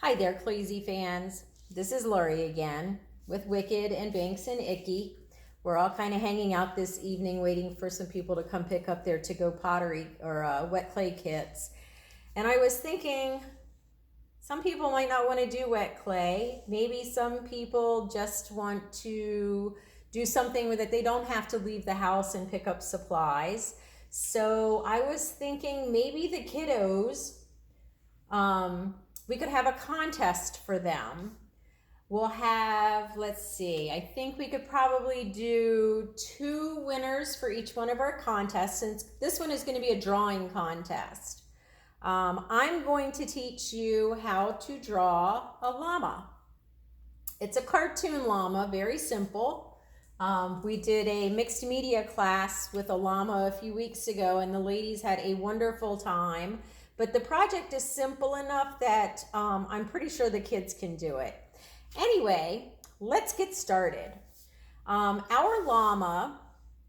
Hi there, Crazy fans. This is Lori again with Wicked and Banks and Icky. We're all kind of hanging out this evening waiting for some people to come pick up their to-go pottery or wet clay kits. And I was thinking, some people might not want to do wet clay. Maybe some people just want to do something with it. They don't have to leave the house and pick up supplies. So I was thinking maybe the kiddos, we could have a contest for them. We'll have, let's see, I think we could probably do 2 winners for each one of our contests, since this one is going to be a drawing contest. I'm going to teach you how to draw a llama. It's a cartoon llama, very simple. We did a mixed media class with a llama a few weeks ago, and the ladies had a wonderful time. But the project is simple enough that I'm pretty sure the kids can do it. Anyway, let's get started. Our llama,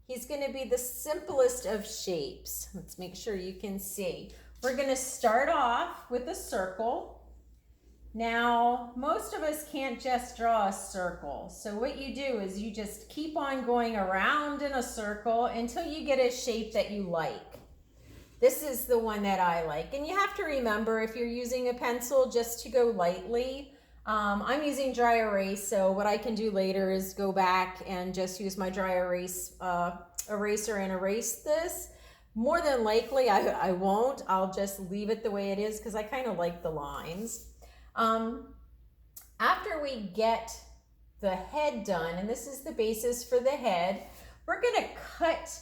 he's going to be the simplest of shapes. Let's make sure you can see. We're going to start off with a circle. Now, most of us can't just draw a circle. So what you do is you just keep on going around in a circle until you get a shape that you like. This is the one that I like. And you have to remember, if you're using a pencil, just to go lightly. I'm using dry erase, so what I can do later is go back and just use my dry erase eraser and erase this. More than likely, I won't. I'll just leave it the way it is because I kind of like the lines. After we get the head done, and this is the basis for the head, we're going to cut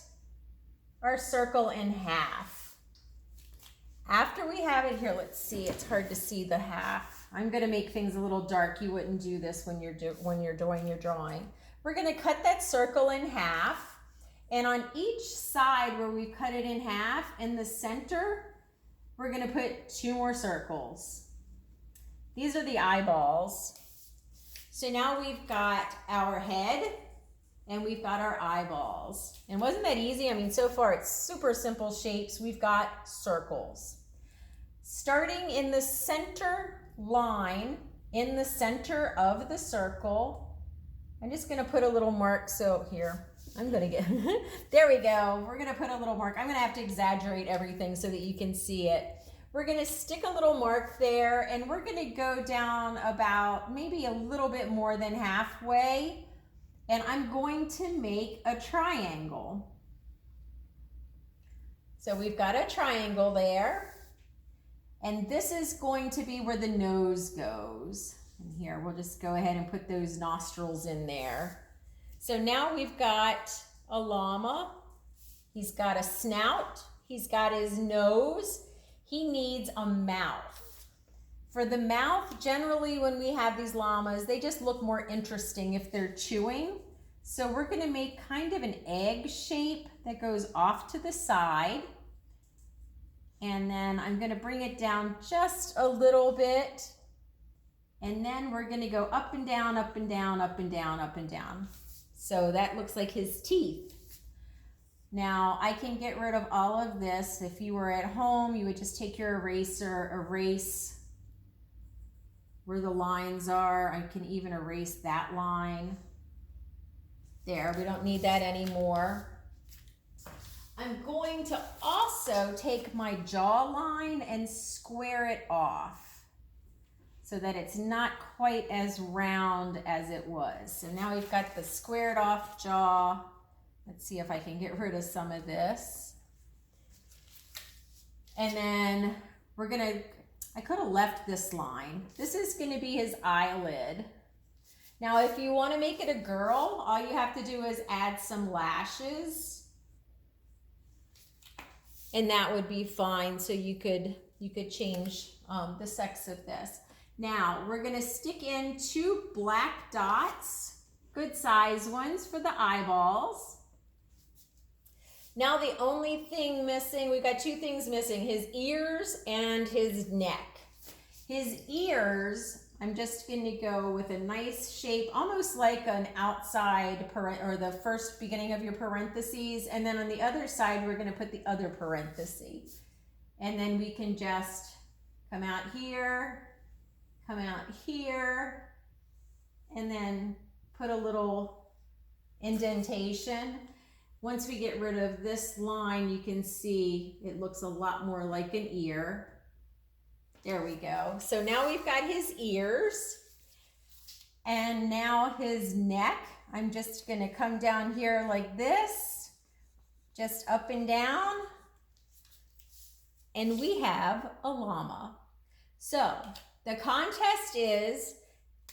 our circle in half. After we have it here, let's see, it's hard to see the half. I'm going to make things a little dark. You wouldn't do this when you're doing your drawing. We're going to cut that circle in half, and on each side where we've cut it in half, in the center, we're going to put 2 more circles. These are the eyeballs. So now we've got our head and we've got our eyeballs. And wasn't that easy? I mean, so far it's super simple shapes. We've got circles. Starting in the center line, in the center of the circle, I'm just gonna put a little mark. So here, I'm gonna get, there we go. We're gonna put a little mark. I'm gonna have to exaggerate everything so that you can see it. We're gonna stick a little mark there, and we're gonna go down about maybe a little bit more than halfway, and I'm going to make a triangle. So we've got a triangle there, and this is going to be where the nose goes. And here, we'll just go ahead and put those nostrils in there. So now we've got a llama. He's got a snout. He's got his nose. He needs a mouth. For the mouth, generally when we have these llamas, they just look more interesting if they're chewing. So we're going to make kind of an egg shape that goes off to the side. And then I'm going to bring it down just a little bit. And then we're going to go up and down, up and down, up and down, up and down. So that looks like his teeth. Now I can get rid of all of this. If you were at home, you would just take your eraser, erase where the lines are. I can even erase that line. There, we don't need that anymore. I'm going to also take my jawline and square it off so that it's not quite as round as it was. So now we've got the squared off jaw. Let's see if I can get rid of some of this. And then we're gonna, I could have left this line. This is gonna be his eyelid. Now, if you want to make it a girl, all you have to do is add some lashes, and that would be fine. So you could change the sex of this. Now, we're going to stick in 2 black dots, good size ones for the eyeballs. Now, the only thing missing, we've got 2 things missing, his ears and his neck. His ears, I'm just going to go with a nice shape, almost like an outside or the first beginning of your parentheses. And then on the other side, we're going to put the other parenthesis. And then we can just come out here, come out here, and then put a little indentation. Once we get rid of this line, you can see it looks a lot more like an ear. There we go. So now we've got his ears, and now his neck. I'm just gonna come down here like this, just up and down, and we have a llama. So the contest is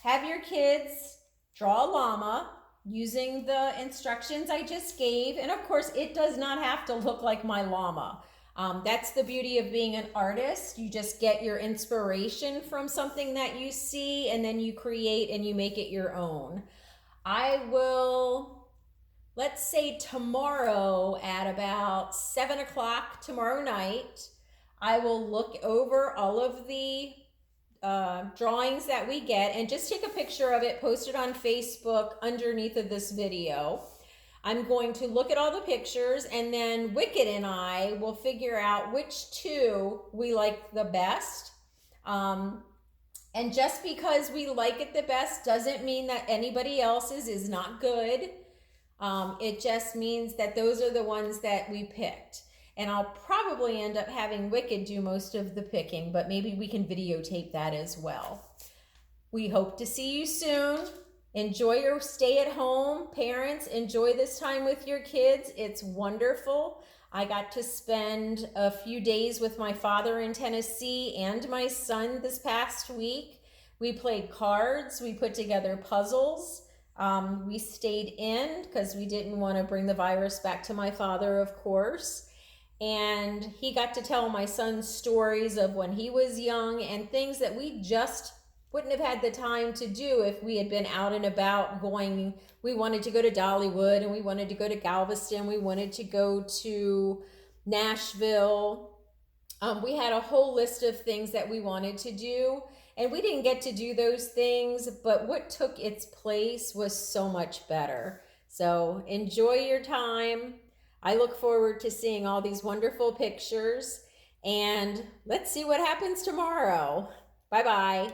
have your kids draw a llama using the instructions I just gave. And of course, it does not have to look like my llama. That's the beauty of being an artist. You just get your inspiration from something that you see, and then you create and you make it your own. I will, let's say tomorrow at about 7 o'clock tomorrow night, I will look over all of the drawings that we get and just take a picture of it, post it on Facebook underneath of this video. I'm going to look at all the pictures, and then Wicked and I will figure out which two we like the best. And just because we like it the best doesn't mean that anybody else's is not good. It just means that those are the ones that we picked. And I'll probably end up having Wicked do most of the picking, but maybe we can videotape that as well. We hope to see you soon. Enjoy your stay at home. Parents, enjoy this time with your kids. It's wonderful. I got to spend a few days with my father in Tennessee and my son this past week. We played cards. We put together puzzles. We stayed in because we didn't want to bring the virus back to my father, of course. And he got to tell my son stories of when he was young and things that we just wouldn't have had the time to do if we had been out and about going. We wanted to go to Dollywood, and we wanted to go to Galveston. We wanted to go to Nashville. We had a whole list of things that we wanted to do, and we didn't get to do those things, but what took its place was so much better. So enjoy your time. I look forward to seeing all these wonderful pictures, and let's see what happens tomorrow. Bye-bye.